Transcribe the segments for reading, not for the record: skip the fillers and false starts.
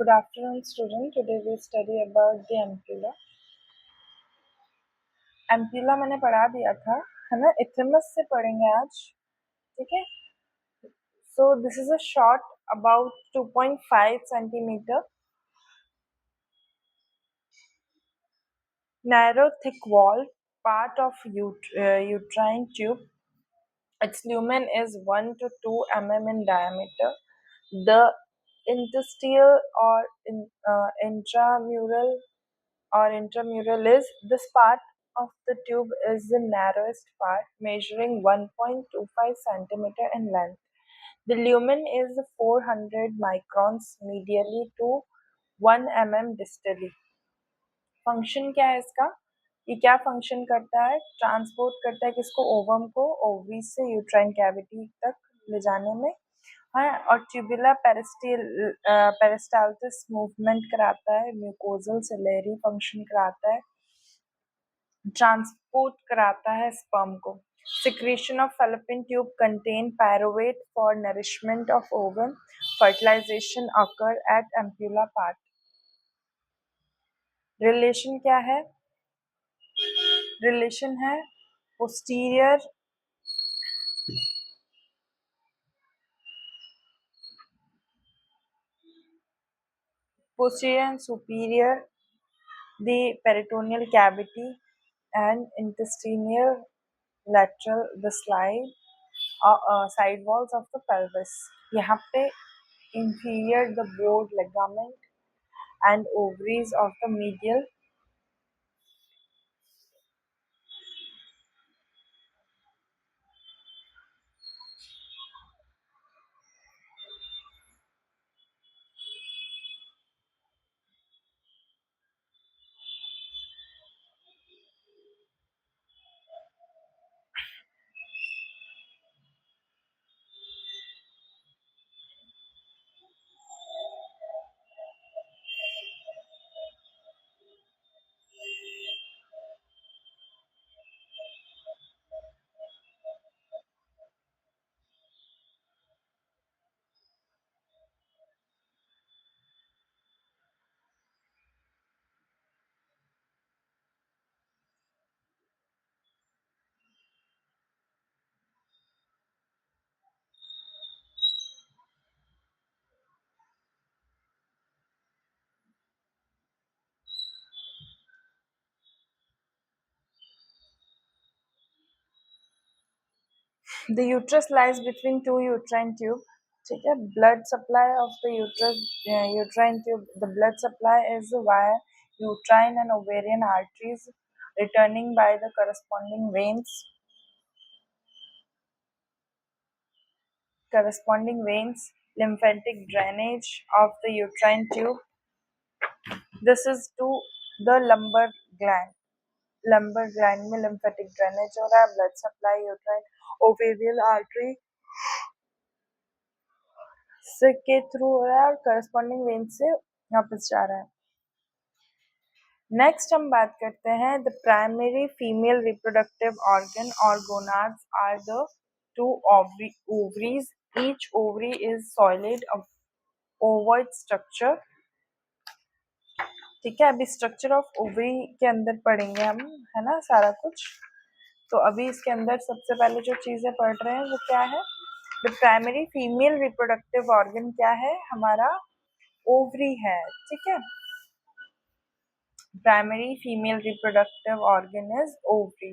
Good afternoon, student. Today we study about the ampulla. Ampulla मैंने पढ़ा दिया था, है ना? इथेमस से पढ़ेंगे आज, ठीक है? So this is a short about 2.5 centimeter, narrow, thick wall part of uterine tube. Its lumen is 1 to 2 mm in diameter. The interstitial or intramural is this part of the tube is the narrowest part, measuring 1.25 centimeter in length. The lumen is 400 microns medially to 1 mm distally. Function क्या है इसका? ये क्या function करता है? Transport करता है किसको? ओवम को ओवरीज से यूट्राइन कैविटी तक ले जाने में, हाँ, और ट्यूबुला पेरिस्टाल्टिस मूवमेंट कराता है, म्यूकोजल सिलेरी फंक्शन कराता है, ट्रांसपोर्ट कराता है स्पर्म को. Secretion of fallopian tube contain pyruvate for nourishment of ovum. Fertilization occur at ampulla part. Relation क्या है? रिलेशन है posterior and superior, the peritoneal cavity, and intestinal lateral, the side walls of the pelvis. यहाँ पे inferior the broad ligament and ovaries of the medial. The uterus lies between two uterine tubes. ठीक है? Blood supply of the uterine tube. The blood supply is via uterine and ovarian arteries, returning by the corresponding veins, lymphatic drainage of the uterine tube. This is to the lumbar gland. Lumbar gland में lymphatic drainage हो रहा है, blood supply uterine ovarian artery के through हो रहा है और corresponding when से वापस जा रहा है. नेक्स्ट हम बात करते हैं the primary female reproductive organ और gonads are the two ovaries. Each ovary is solid ovoid structure. ठीक है, अभी स्ट्रक्चर ऑफ ओवरी के अंदर पढ़ेंगे हम, है ना, सारा कुछ. तो अभी इसके अंदर सबसे पहले जो चीजें पढ़ रहे हैं वो क्या है? The primary female reproductive organ क्या है? हमारा ओवरी है. ठीक है, primary female reproductive organ is ovary.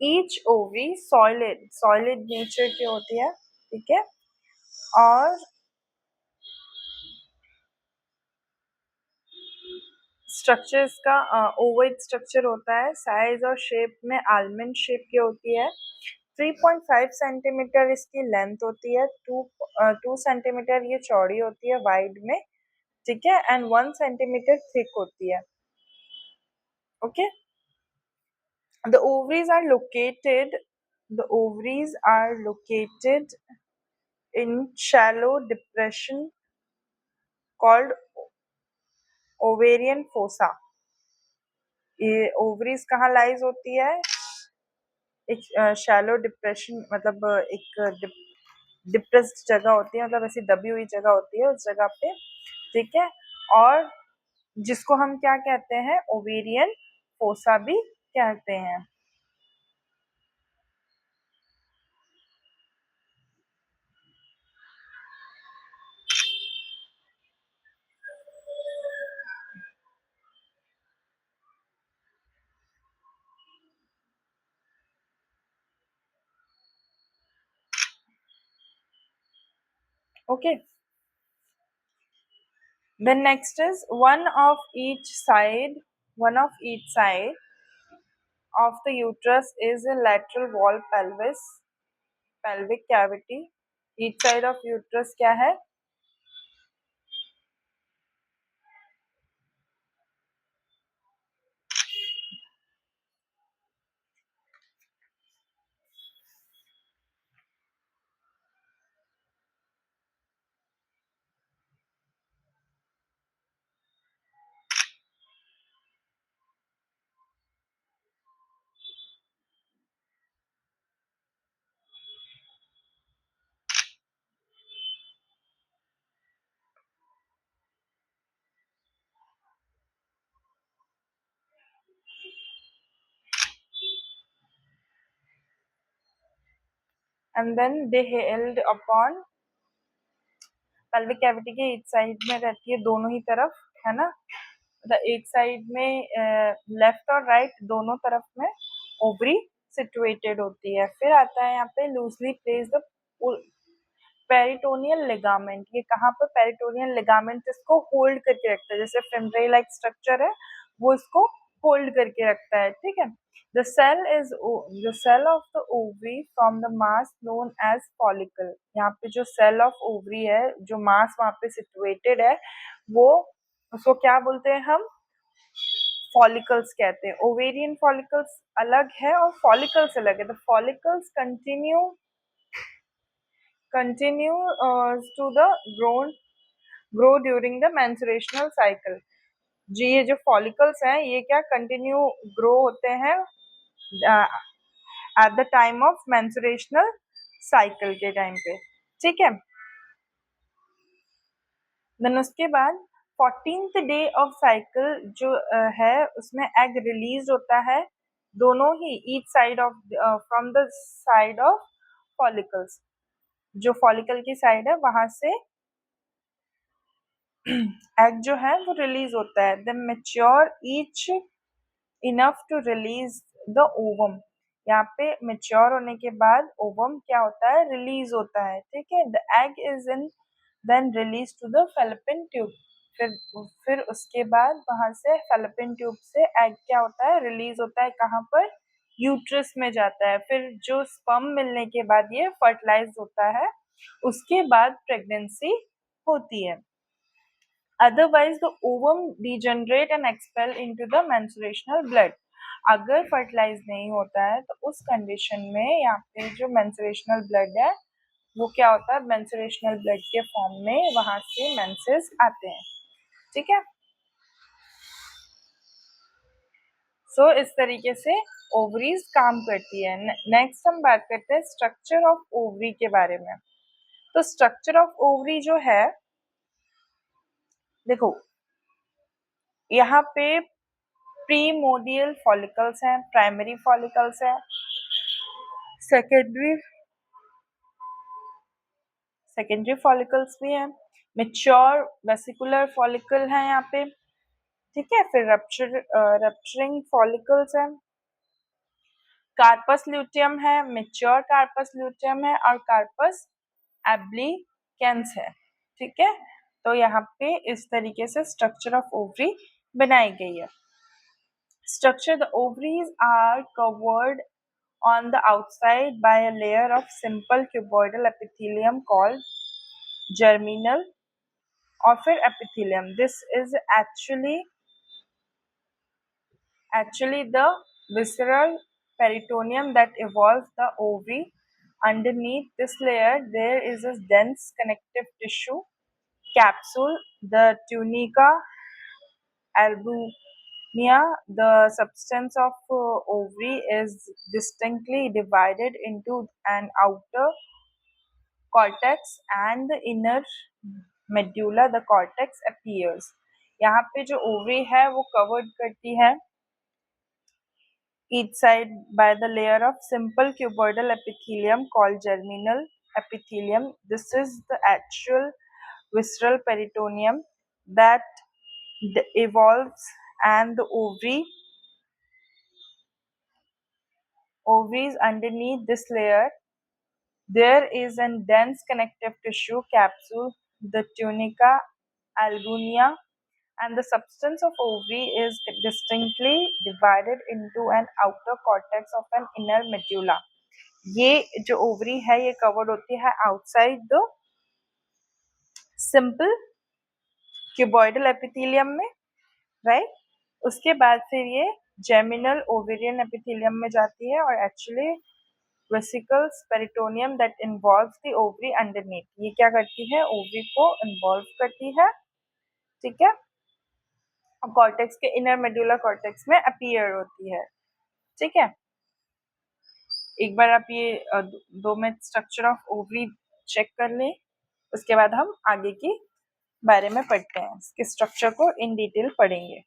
Each ovary solid nature की होती है. ठीक है, और स्ट्रक्चर इसका ओवल स्ट्रक्चर होता है. साइज और शेप में आलमंड शेप की होती है. 3.5 सेंटीमीटर इसकी लेंथ होती है. 2 सेंटीमीटर ये चौड़ी होती है वाइड में. ठीक है, एंड 1 सेंटीमीटर थिक होती है. Okay, the ovaries are located in shallow depression called ovarian fossa. ये ओवरीज कहाँ लाइज होती है? एक शैलो डिप्रेशन, मतलब एक डिप्रेस्ड जगह होती है, मतलब ऐसी दबी हुई जगह होती है उस जगह पे, ठीक है। और जिसको हम क्या कहते हैं, ओवेरियन फोसा भी कहते हैं। Okay, then next is one of each side of the uterus is a lateral wall pelvic cavity. Each side of uterus क्या है? And then they held upon pelvic cavity के एक साइड में रहती है, दोनों ही तरफ, है ना। एक साइड में लेफ्ट और राइट दोनों तरफ में ओवरी सिचुएटेड होती है। फिर आता है यहाँ पे लूजली प्लेस्ड पेरिटोनियल लिगामेंट। ये कहाँ पर पेरिटोनियल लिगामेंट इसको होल्ड करके रखता है, जैसे फिम्ब्रे लाइक स्ट्रक्चर है वो इसको होल्ड करके रखता है, ठीक है। The cell of the ovary from the mass known as follicle. यहाँ पे जो सेल ऑफ ओवरी है, जो मास वहाँ पे सिचुएटेड है, वो उसको क्या बोलते हैं हम? फॉलिकल्स कहते हैं। ओवेरियन फॉलिकल्स अलग है और फॉलिकल्स अलग है। The follicles continue to the grow during the menstruational cycle। जी, ये जो फॉलिकल्स हैं ये क्या कंटिन्यू ग्रो होते हैं at the time of menstrual cycle के टाइम पे, ठीक है। देन उसके बाद 14th डे ऑफ साइकिल जो है उसमें एग रिलीज होता है, दोनों ही each side of from the side of follicles. जो फॉलिकल की साइड है वहां से एग जो है वो रिलीज होता है। The mature each enough to release the ovum. यहाँ पे मेच्योर होने के बाद ओवम क्या होता है? रिलीज होता है, ठीक है। The egg is in then release to the fallopian tube. फिर उसके बाद वहां से फेलोपियन ट्यूब से एग क्या होता है? रिलीज होता है। कहाँ पर? यूट्रस में जाता है। फिर जो स्पर्म मिलने के बाद ये फर्टिलाइज होता है, उसके बाद प्रेगनेंसी होती है। Otherwise, the ovum degenerate and expel into the menstruational blood। अगर फर्टिलाइज नहीं होता है तो उस कंडीशन में यहाँ पे जो मेंस्ट्रुएशनल ब्लड है वो क्या होता है? मेंस्ट्रुएशनल ब्लड के फॉर्म में वहां से मेंसेस आते हैं, ठीक है। सो इस तरीके से ओवरीज काम करती है। नेक्स्ट हम बात करते हैं स्ट्रक्चर ऑफ ओवरी के बारे में। तो स्ट्रक्चर ऑफ ओवरी जो है, देखो यहाँ पे प्रीमोडियल फॉलिकल्स हैं, प्राइमरी फॉलिकल्स हैं, सेकेंडरी सेकेंडरी फॉलिकल्स भी हैं, मेच्योर वेसिकुलर फॉलिकल है यहाँ पे, ठीक है। फिर रप्चरिंग फॉलिकल्स हैं, कार्पस ल्यूटियम है, मेच्योर कार्पस ल्यूटियम है और कार्पस एब्लिकेंस है, ठीक है। तो यहाँ पे इस तरीके से स्ट्रक्चर ऑफ ओवरी बनाई गई है। Structure: the ovaries are covered on the outside by a layer of simple cuboidal epithelium called germinal or फिर epithelium. This is actually the visceral peritoneum that involves the ovary. Underneath this layer, there is a dense connective tissue capsule, the tunica albumea. The substance of ovary is distinctly divided into an outer cortex and the inner medulla, the cortex appears. यहाँ पे जो ovary है वो covered करती है each side by the layer of simple cuboidal epithelium called germinal epithelium. This is the actual visceral peritoneum that evolves, and the ovaries underneath this layer. There is a dense connective tissue capsule, the tunica albuginea, and the substance of ovary is distinctly divided into an outer cortex of an inner medulla. ये जो ovary है ये covered होती है outside the simple cuboidal epithelium में, right. उसके बाद फिर ये जेमिनल ओवेरियन एपिथेलियम में जाती है और actually vesicles peritoneum that involves the ovary underneath. ये क्या करती है, ओवरी को इन्वॉल्व करती है, ठीक है, और कॉर्टेक्स के इनर मेडुला कॉर्टेक्स में अपीयर होती है, ठीक है. एक बार आप ये 2 minute structure of ovary check कर लें, उसके बाद हम आगे के बारे में पढ़ते हैं, इसके स्ट्रक्चर को इन डिटेल पढ़ेंगे.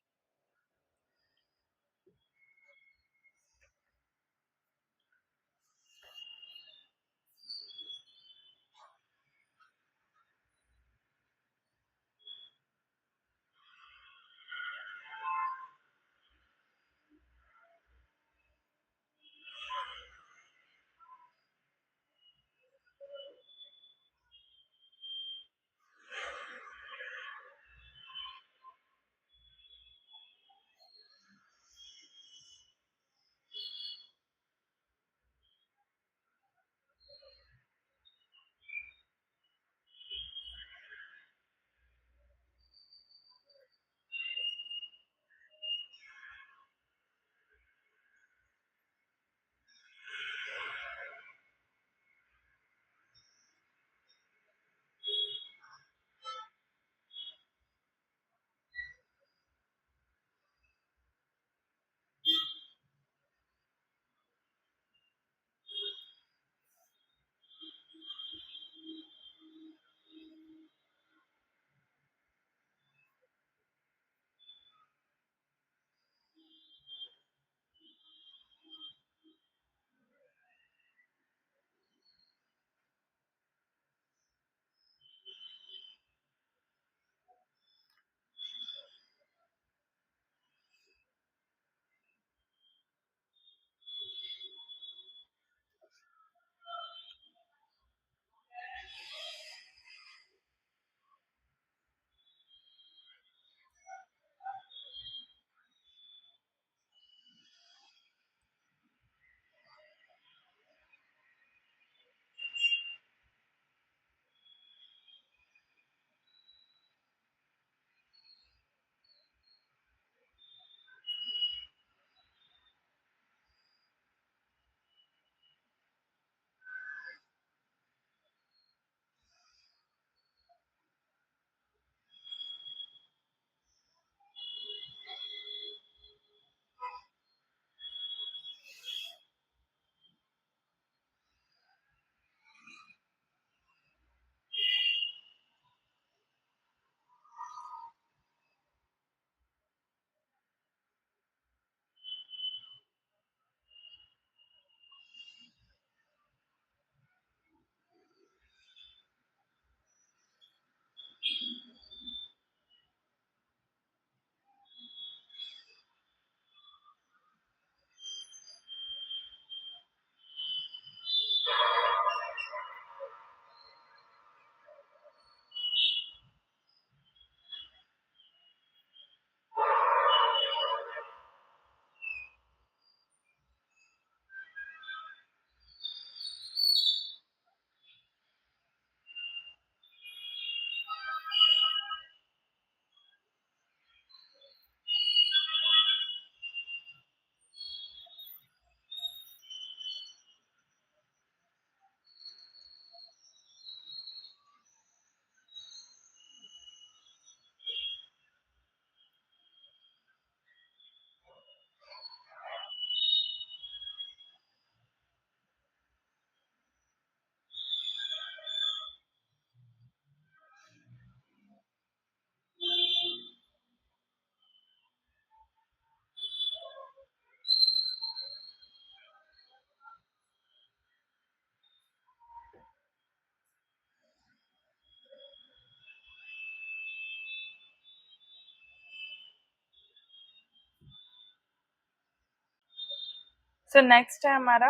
सो नेक्स्ट है हमारा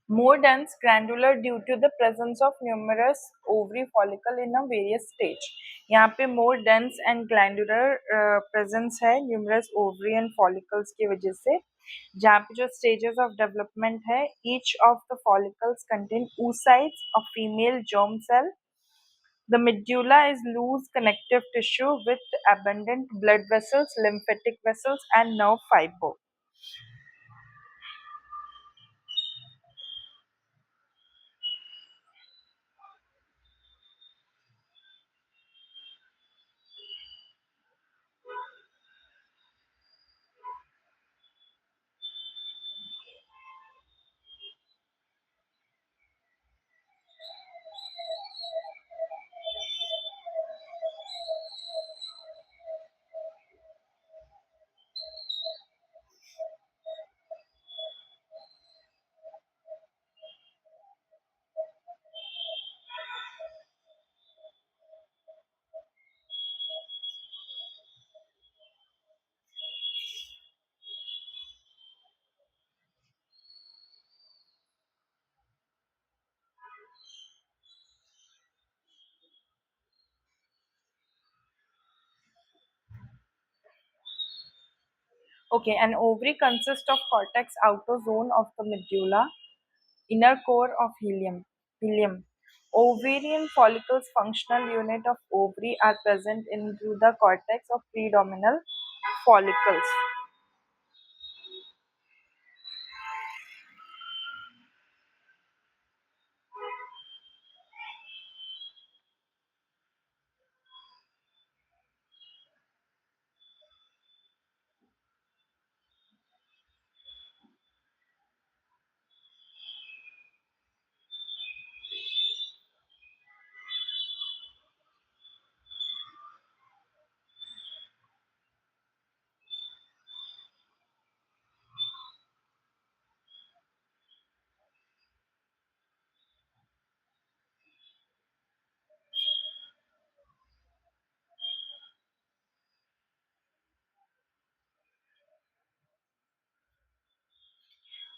more dense granular due to the presence of numerous ovary follicle in a various stage. यहाँ पे more dense and granular presence है numerous ovary and follicles की वजह से, जहाँ पे जो stages of development है, each of the follicles contain oocytes of female germ cell. The medulla is loose connective tissue with abundant blood vessels, lymphatic vessels and nerve fiber. Okay, an ovary consists of cortex, outer zone of the medulla, inner core of Helium. Ovarian follicles, functional unit of ovary, are present in the cortex of predominal follicles.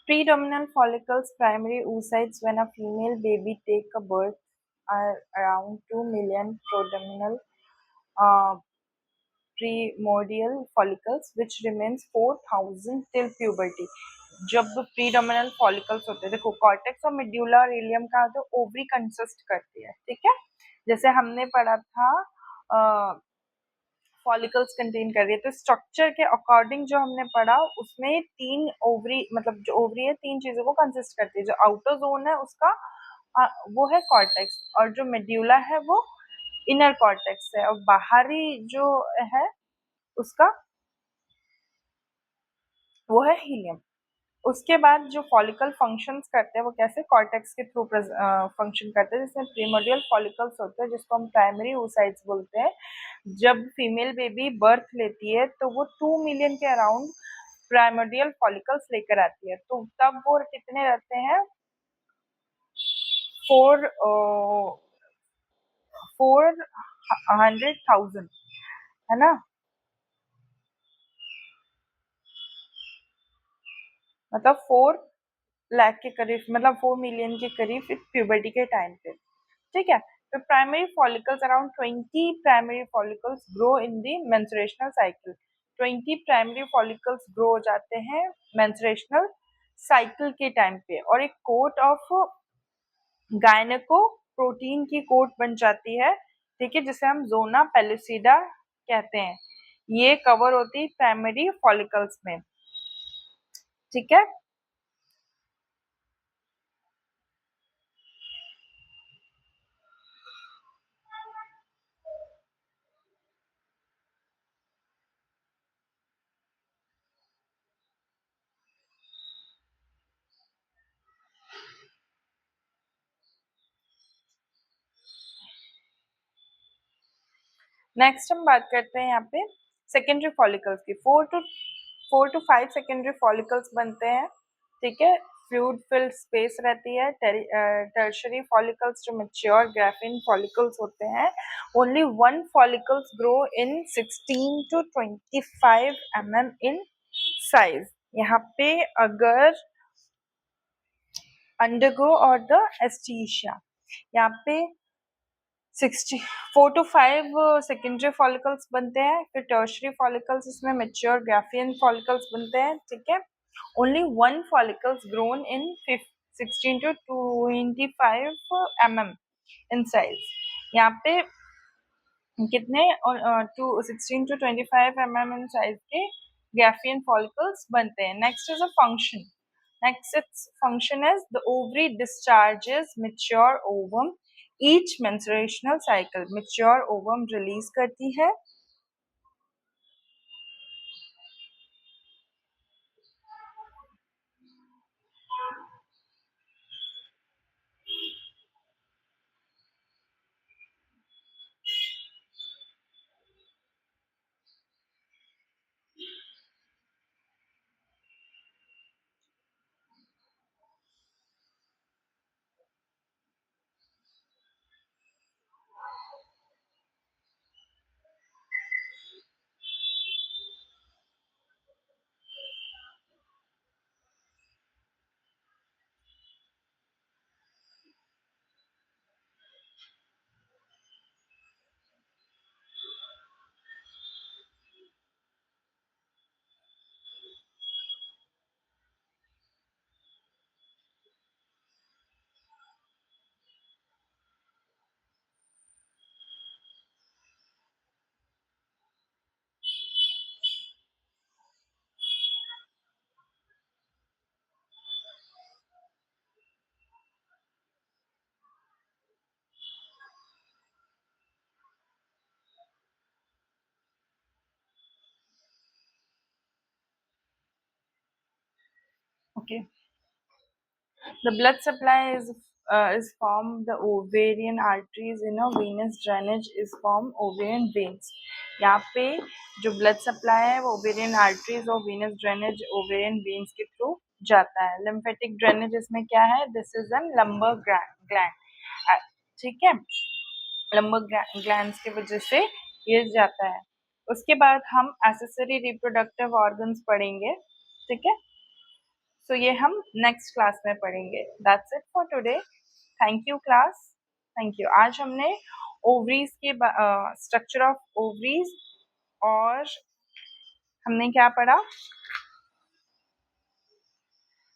Predominal follicles, primary oocytes when a female baby take a birth, are around 2 million uh, primordial follicles which remains 4000 till puberty. जब प्रीडोमिनल follicles होते हैं, देखो cortex और medulla और ilium का तो ovary consist करती है, ठीक है, जैसे हमने पढ़ा था फॉलिकल्स कंटेन कर रही है, तो स्ट्रक्चर के अकॉर्डिंग जो हमने पढ़ा उसमें तीन ओवरी, मतलब जो ओवरी है तीन चीजों को कंसिस्ट करती है, जो आउटर जोन है उसका वो है कॉर्टेक्स, और जो मेड्यूला है वो इनर कॉर्टेक्स है, और बाहरी जो है उसका वो है हीलियम। उसके बाद जो फॉलिकल फंक्शंस करते हैं वो कैसे, कॉर्टेक्स के थ्रू फंक्शन करते हैं, जिसमें प्रीमोडियल फॉलिकल्स होते हैं जिसको हम प्राइमरी oocytes बोलते हैं। जब फीमेल बेबी बर्थ लेती है तो वो 2 मिलियन के अराउंड प्राइमोडियल फॉलिकल्स लेकर आती है, तो तब वो कितने रहते हैं, 400,000, है ना, मतलब 4 लाख के करीब, मतलब 4 मिलियन के करीब प्यूबर्टी के टाइम पे, ठीक है। तो primary follicles, around 20 primary follicles grow in the menstrual cycle, 20 primary follicles grow हो जाते हैं मेंस्ट्रुएशनल साइकिल के टाइम पे, और एक कोट ऑफ गायनेको प्रोटीन की कोट बन जाती है, ठीक है, जिसे हम जोना पेलुसिडा कहते हैं, ये कवर होती है प्राइमरी फॉलिकल्स में, ठीक है। नेक्स्ट हम बात करते हैं यहाँ पे सेकेंडरी फॉलिकल्स की। 4 to 5 सेकेंडरी फॉलिकल्स बनते हैं, ठीक है, फ्लूइड फिल्ड स्पेस रहती है। टर्शरी फॉलिकल्स जो मैच्योर ग्राफिन फॉलिकल्स होते हैं, only 1 follicles grow in 16 to 25 mm in size, यहाँ पे अगर अंडरगो और द एस्टीशिया, यहाँ पे 4 to 5 सेकेंडरी फॉलिकल्स बनते हैं, फिर टर्शरी फॉलिकल्स इसमें मेच्योर ग्राफियन फॉलिकल्स बनते हैं, ठीक है। Only 1 follicles grown in 16 to 25 mm in size. यहाँ पे कितने 16 to 25 mm इन साइज के ग्राफियन फॉलिकल्स बनते हैं। Next is a function. Next, its function is the ovary discharges mature ovum each menstruational cycle. Mature ovum release करती है। Okay. The blood supply is from the ovarian arteries in a venous drainage is from ovarian veins. यहाँ पे जो blood supply है वो ovarian arteries और venous drainage ovarian veins के through जाता है। lymphatic drainage इसमें क्या है? This is an lumbar gland. ठीक है, lumbar glands की वजह से ये जाता है। उसके बाद हम accessory reproductive organs पढ़ेंगे, ठीक है। तो ये हम नेक्स्ट क्लास में पढ़ेंगे। That's it for today. Thank you class, thank you. आज हमने ओवरीज के स्ट्रक्चर ऑफ ओवरीज और हमने क्या पढ़ा?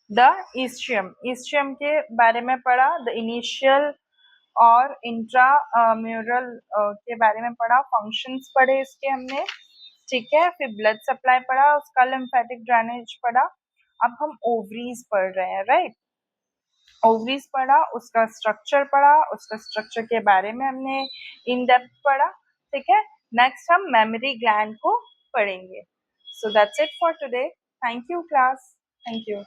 द ईस्ट्रियम के बारे में पढ़ा, द इनिशियल और इंट्रा म्यूरल के बारे में पढ़ा, फंक्शंस पढ़े इसके हमने, ठीक है। फिर ब्लड सप्लाई पढ़ा, उसका लिम्फेटिक ड्रेनेज पढ़ा। अब हम ओवरीज पढ़ रहे हैं, राइट। ओवरीज पढ़ा, उसका स्ट्रक्चर के बारे में हमने इन डेप्थ पढ़ा, ठीक है। नेक्स्ट हम मेमोरी ग्लैंड को पढ़ेंगे। So that's it for today. Thank you class, thank you.